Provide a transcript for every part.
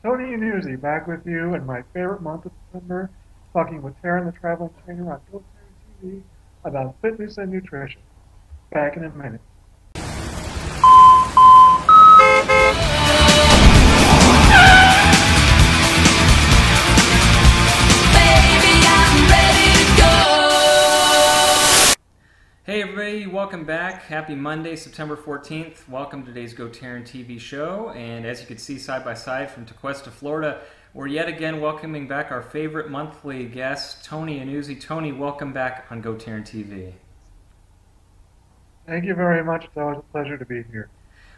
Tony and Uzi back with you in my favorite month of December, talking with Taryn the Traveling Trainer on GoTarryn TV about fitness and nutrition. Back in a minute. Hey everybody, welcome back. Happy Monday, September 14th. Welcome to today's GoTarryn TV show. And as you can see side by side from Tequesta, Florida, we're yet again welcoming back our favorite monthly guest, Tony and Uzi. Tony, welcome back on GoTarryn TV. Thank you very much. It's always a pleasure to be here.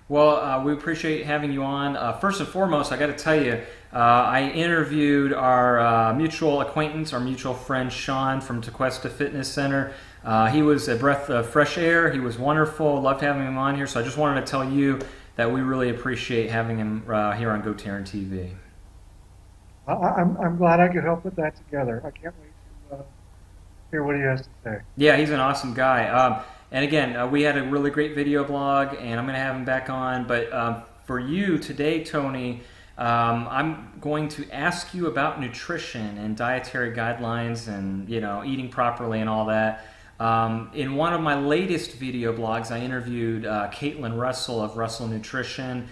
Well, we appreciate having you on. First and foremost, I got to tell you, I interviewed our mutual acquaintance, our mutual friend Sean from Tequesta Fitness Center. He was a breath of fresh air. He was wonderful. Loved having him on here. So I just wanted to tell you that we really appreciate having him here on GoTarryn TV. I'm glad I could help put that together. I can't wait to hear what he has to say. Yeah, he's an awesome guy. And again, we had a really great video blog, and I'm going to have him back on. But for you today, Tony, I'm going to ask you about nutrition and dietary guidelines and, you know, eating properly and all that. In one of my latest video blogs, I interviewed Caitlin Russell of Russell Nutrition.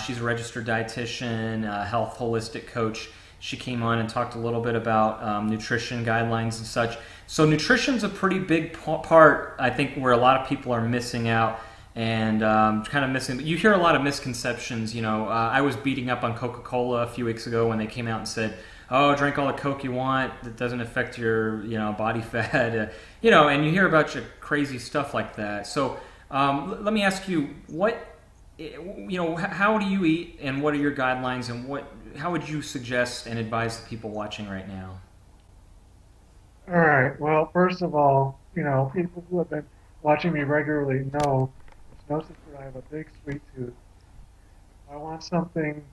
She's a registered dietitian, health holistic coach. She came on and talked a little bit about nutrition guidelines and such. So nutrition's a pretty big part, I think, where a lot of people are missing out and kind of missing. You hear a lot of misconceptions. You know, I was beating up on Coca-Cola a few weeks ago when they came out and said, "Oh, drink all the Coke you want. It doesn't affect your, body fat." You know, and you hear about crazy stuff like that. So let me ask you, how do you eat, and what are your guidelines, and how would you suggest and advise the people watching right now? All right. Well, first of all, people who have been watching me regularly know it's no secret I have a big sweet tooth. If I want something,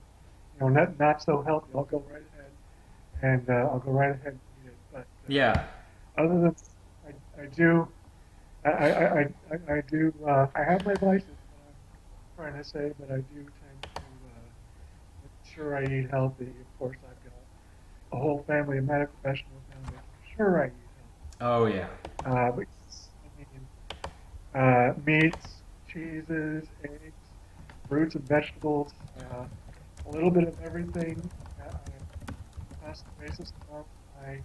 not so healthy, I'll go right ahead and eat it. But Yeah. other than I do, I have my vices. What I'm trying to say, but I do tend to make sure I eat healthy. Of course, I've got a whole family of medical professionals now making sure I eat Oh yeah. healthy. Meats, cheeses, eggs, fruits and vegetables, a little bit of everything. On a constant basis, along with my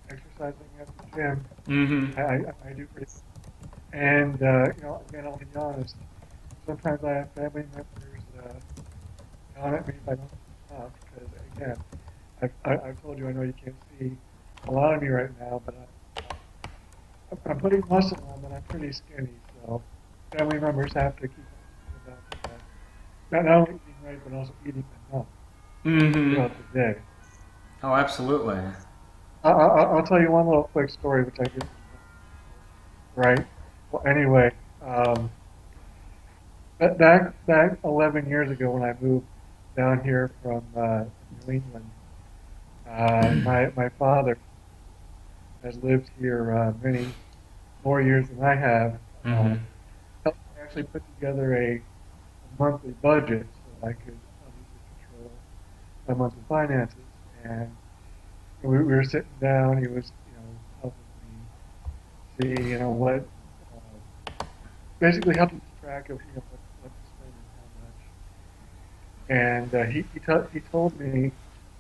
exercising at the gym. Mm-hmm. I do pretty. And again, I'll be honest. Sometimes I have family members yelling at me if I don't stop because, again, I've told you I know you can't see a lot of me right now, but I'm putting muscle on and I'm pretty skinny, so family members have to keep up with that. Not only eating right, but also eating enough throughout the day. Oh, absolutely. I'll tell you one little quick story, which I did. Right. Well, anyway, back 11 years ago when I moved down here from New England, my father has lived here many more years than I have. Helped me actually put together a monthly budget so I could obviously control my monthly finances. And we were sitting down. He was, helping me see, what, basically helping keep track of, what to spend and how much. And he told me,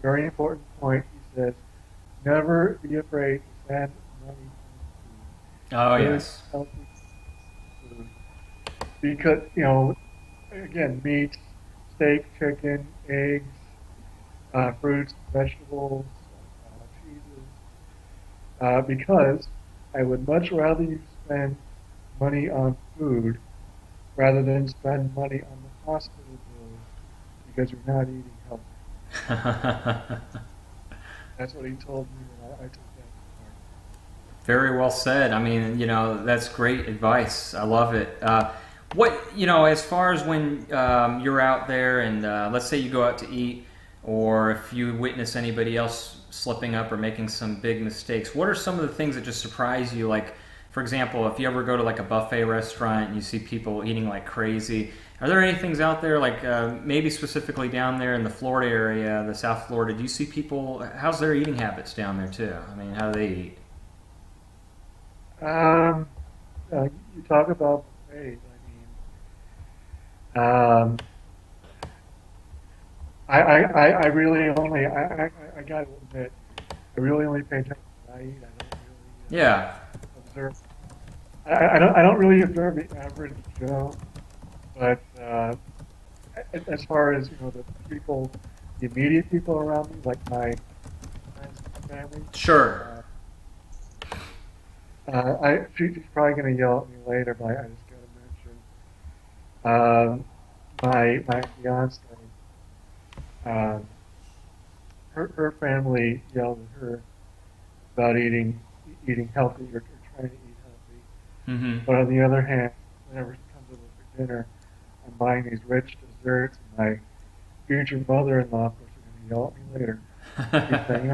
very important point. He says, never be afraid to spend money Oh on food. yes. Healthy food. Because, again, meat, steak, chicken, eggs, fruits, vegetables, cheeses. Because I would much rather you spend money on food rather than spend money on the hospital bills because you're not eating healthy. That's what he told me, and I took that to heart. Very well said. I mean, that's great advice. I love it. As far as when you're out there and let's say you go out to eat, or if you witness anybody else slipping up or making some big mistakes, what are some of the things that just surprise you? Like, for example, if you ever go to like a buffet restaurant and you see people eating like crazy, Are there any things out there, like maybe specifically down there in the Florida area, the South Florida? Do you see people? How's their eating habits down there too? I mean, how do they eat? Um, you talk about buffets. Um, I really only, I got to admit, I really only pay attention to what I eat. I don't really Yeah, observe. I don't really observe the average Joe, but as far as the people, the immediate people around me, like my friends and family, sure. she's probably going to yell at me later, but I just got to mention my fiance. Um, her family yelled at her about eating healthy or trying to eat healthy. Hmm. But on the other hand, whenever she comes over for dinner, I'm buying these rich desserts, and my future mother-in-law, of course, is going to yell at me later. She's saying,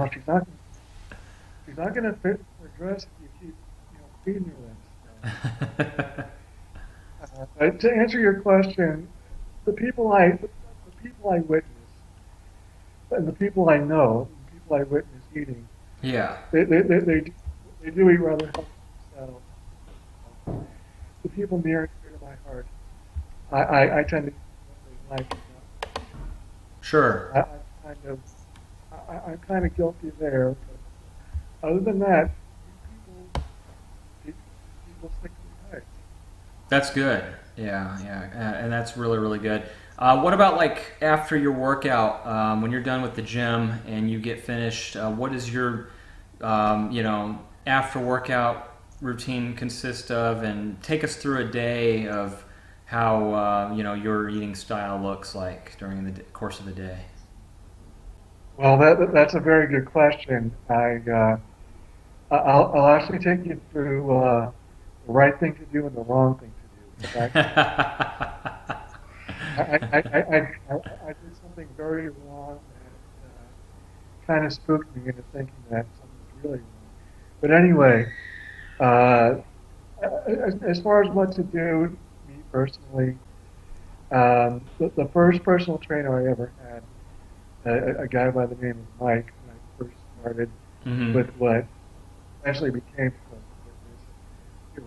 she's not going to fit her dress if you keep, feeding her that stuff. To answer your question, the people I witness, and the people I know, the people I witness eating, Yeah, they do eat rather healthy themselves. The people near and dear to my heart, I tend to eat what they like. sure. I'm kind of I'm kind of guilty there. But other than that, people people stick to the diet. That's good. Yeah, yeah, and that's really, really good. What about like after your workout, when you're done with the gym and you get finished? What is your, after workout routine consist of? And take us through a day of how your eating style looks like during the course of the day. Well, that's a very good question. I'll actually take you through the right thing to do and the wrong thing to do. I did something very wrong and kind of spooked me into thinking that something's really wrong. But anyway, uh, as far as what to do, me personally, the first personal trainer I ever had, a guy by the name of Mike, when I first started Hmm. with what eventually became Club Fitness. It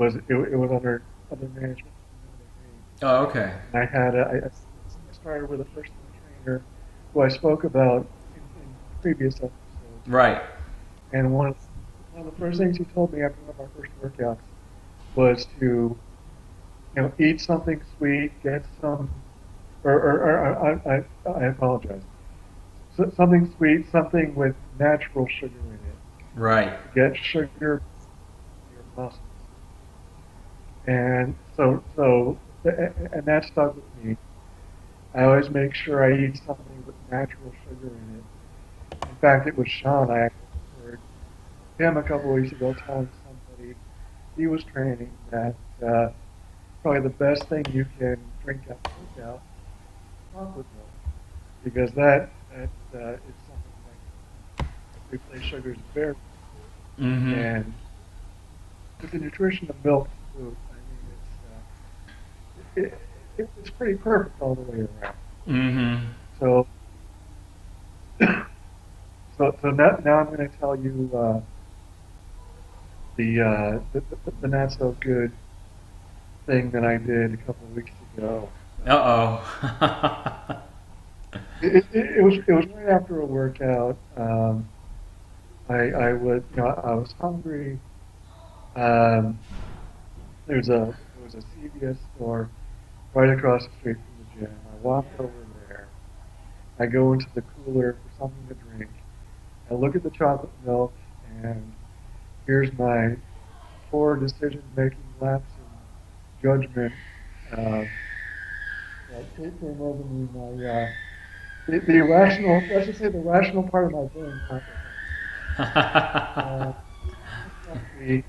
was under management of another name. Oh, okay. And I started with a personal trainer who I spoke about in previous episodes. Right. And one of the first things he told me after one of our first workouts was to eat something sweet, get some, I apologize, something sweet, something with natural sugar in Right. it. Get sugar in your muscles. And and that stuck with me. I always make sure I eat something with natural sugar in it. In fact, it was Sean I actually heard him a couple of weeks ago telling somebody he was training that probably the best thing you can drink after workout is chocolate milk because that is something like replace sugars very Hmm. and with the nutrition of milk and food, I mean it's pretty perfect all the way around. Hmm. So now I'm going to tell you the not so good thing that I did a couple of weeks ago. Uh-oh. It was right after a workout. I was hungry. Um, there was a CVS store right across the street from the gym. I walked over there. I go into the cooler for something to drink. I look at the chocolate milk, and here's my poor decision-making lapse in judgment. Uh, that came over me. The irrational, let's just say the rational part of my brain uh, we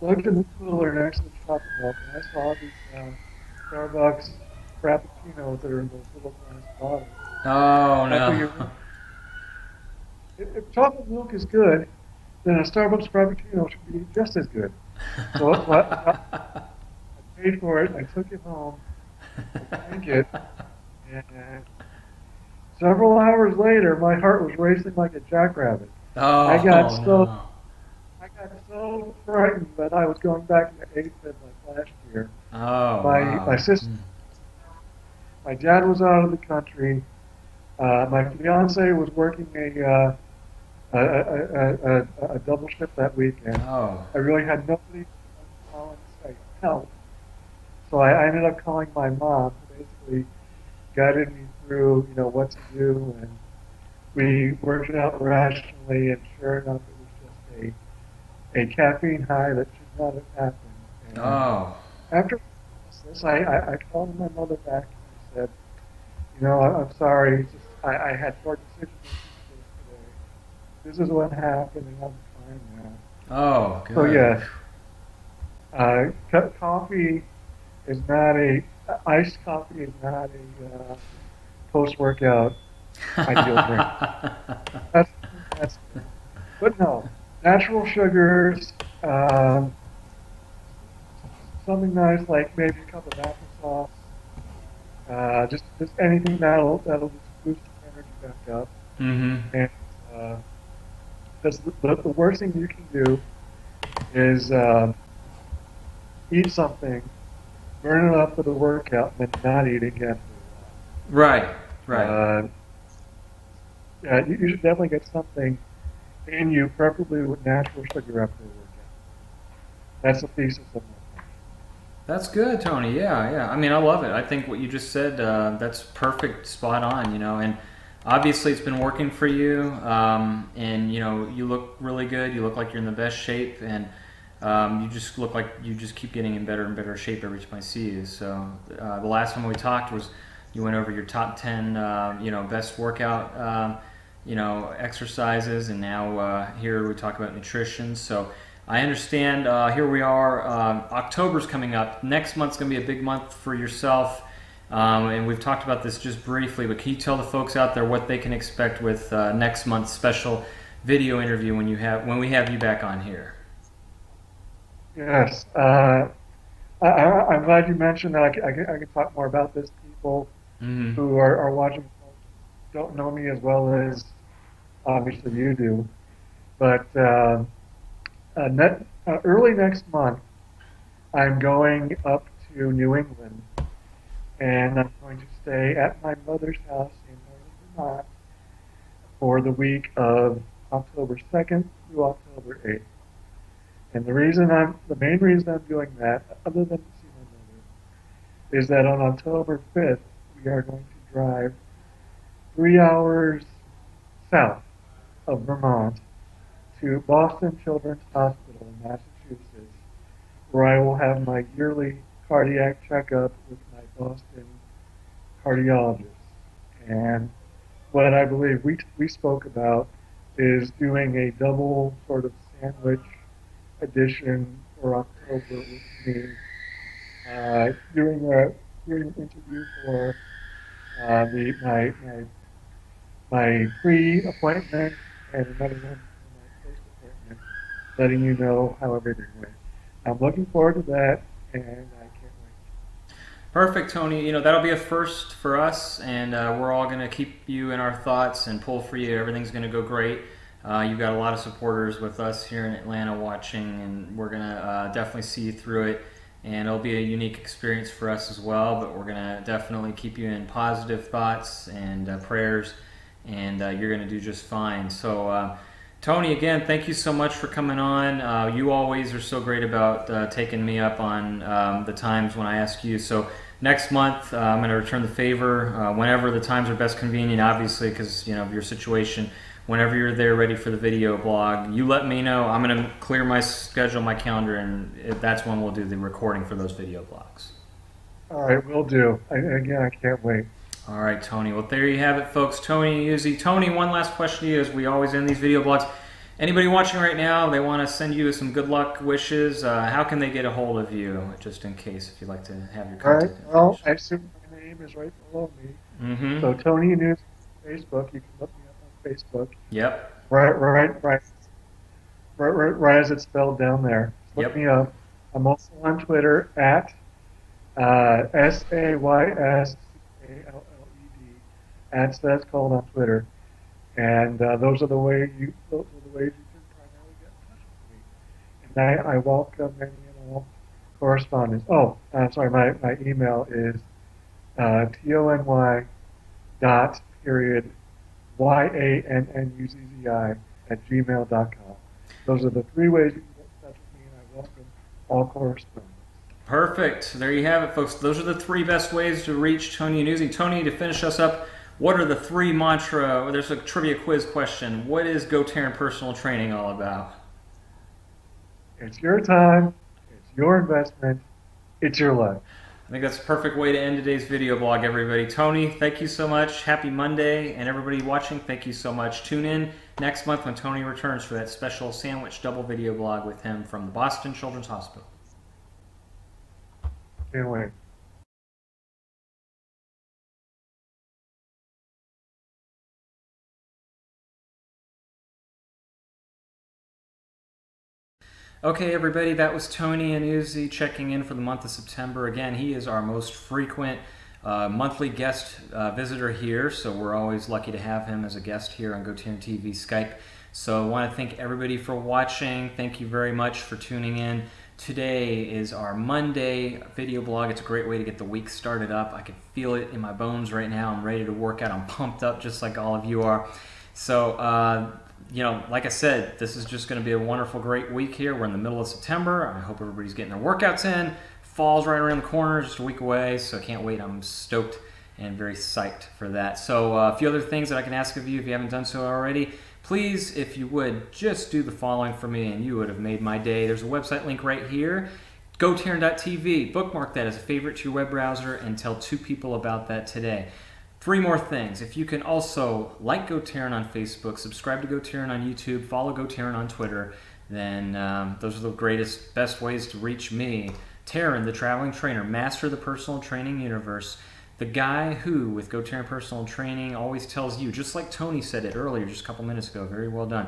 looked in the cooler next to the chocolate milk, and I saw these Starbucks Frappuccinos that are in those little glass bottles. Oh That's what no. you're. If chocolate milk is good, then a Starbucks Frappuccino should be just as good. So I paid for it. I took it home, drank it, and several hours later, my heart was racing like a jackrabbit. I got Oh so no. I got so frightened that I was going back into AFib like last year. Oh My wow. sister, Mm. my dad was out of the country. My fiance was working a double shift that weekend. Oh. I really had nobody to call and say help. So I ended up calling my mom, who basically guided me through, what to do, and we worked it out rationally. And sure enough, it was just a caffeine high that should not have happened. And Oh. after this, I called my mother back and I said, I'm sorry. It's just I had poor decision making skills today. This is what happened, and I'm fine now. Oh, So good. yeah, coffee is not a iced coffee is not a post workout ideal drink. That's that's but no natural sugars, something nice like maybe a cup of applesauce, just anything that'll just boost your energy back up. Mm-hmm. And uh, because the worst thing you can do is eat something, burn it up for the workout, and then not eat again Right. for a Right. while. Yeah, you should definitely get something in you, preferably with natural sugar after a workout. That's the thesis of my plan. That's good, Tony. Yeah, yeah. I mean, I love it. I think what you just said, that's perfect, spot on, and obviously it's been working for you. And, you look really good. You look like you're in the best shape. And you just look like you just keep getting in better and better shape every time I see you. So the last time we talked was you went over your top 10, best workout, exercises. And now here we talk about nutrition. So I understand. Here we are. October's coming up. Next month's going to be a big month for yourself. And we've talked about this just briefly, but can you tell the folks out there what they can expect with next month's special video interview when we have you back on here? Yes, I'm glad you mentioned that. I can talk more about this. People Mm-hmm. who are watching don't know me as well as obviously you do, but early next month, I'm going up to New England, and I'm going to stay at my mother's house in northern Vermont for the week of October 2nd through October 8th. And the main reason I'm doing that, other than to see my mother, is that on October 5th, we are going to drive 3 hours south of Vermont to Boston Children's Hospital in Massachusetts, where I will have my yearly cardiac checkup with my Boston cardiologist. And what I believe we spoke about is doing a double sort of sandwich edition for October, which means doing an interview for the my pre-appointment and another one for my post-appointment, letting you know how everything went. I'm looking forward to that, and I can't wait. Perfect, Tony. That'll be a first for us, and we're all going to keep you in our thoughts and pull for you. Everything's going to go great. You've got a lot of supporters with us here in Atlanta watching, and we're going to definitely see you through it. And it'll be a unique experience for us as well, but we're going to definitely keep you in positive thoughts and prayers, and you're going to do just fine. So, Tony, again, thank you so much for coming on. You always are so great about taking me up on the times when I ask you. So next month, I'm going to return the favor whenever the times are best convenient, obviously, because of your situation. Whenever you're there ready for the video blog, you let me know. I'm going to clear my schedule, my calendar, and that's when we'll do the recording for those video blogs. All right, will do. Again, I can't wait. All right, Tony. Well, there you have it, folks. Tony Uzi. Tony, one last question to you as we always end these video blogs. Anybody watching right now, they want to send you some good luck wishes. How can they get a hold of you, just in case, if you'd like to have your All right. contact Well, information? I assume my name is right below me. Mm-hmm. So Tony News Facebook. You can look me up on Facebook. Yep. Right as it's spelled down there. Just look Yep. me up. I'm also on Twitter at SAYSCALLED, at That's Called on Twitter. And those are the ways you can primarily get in touch with me. And I welcome any and all correspondence. Oh, sorry, my email is tony dot period YANNUZZI at gmail.com. Those are the three ways you can get in touch with me, and I welcome all correspondence. Perfect. There you have it, folks. Those are the three best ways to reach Tony Annuzzi. Tony, to finish us up, what are the three mantra? There's a trivia quiz question. What is GoTarryn personal training all about? It's your time, it's your investment, it's your life. I think that's a perfect way to end today's video blog, everybody. Tony, thank you so much. Happy Monday. And everybody watching, thank you so much. Tune in next month when Tony returns for that special sandwich double video blog with him from the Boston Children's Hospital. Can't wait. Okay, everybody, that was Tony Annuzzi checking in for the month of September. Again, he is our most frequent monthly guest visitor here, so we're always lucky to have him as a guest here on GoTarryn TV Skype. So I want to thank everybody for watching. Thank you very much for tuning in. Today is our Monday video blog. It's a great way to get the week started up. I can feel it in my bones right now. I'm ready to work out. I'm pumped up just like all of you are. So, you know, like I said, this is just going to be a wonderful, great week here. We're in the middle of September. I hope everybody's getting their workouts in. Fall's right around the corner, just a week away, so I can't wait. I'm stoked and very psyched for that. So a few other things that I can ask of you if you haven't done so already. Please, if you would, just do the following for me and you would have made my day. There's a website link right here, GoTarryn.tv. Bookmark that as a favorite to your web browser and tell 2 people about that today. 3 more things. If you can also like GoTarryn on Facebook, subscribe to GoTarryn on YouTube, follow GoTarryn on Twitter, then those are the greatest, best ways to reach me. Tarryn, the traveling trainer, master of the personal training universe, the guy who, with GoTarryn Personal Training, always tells you, just like Tony said it earlier, just a couple minutes ago, very well done.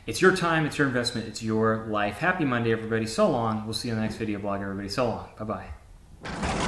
It's your time, it's your investment, it's your life. Happy Monday, everybody. So long. We'll see you in the next video blog, everybody. So long. Bye-bye.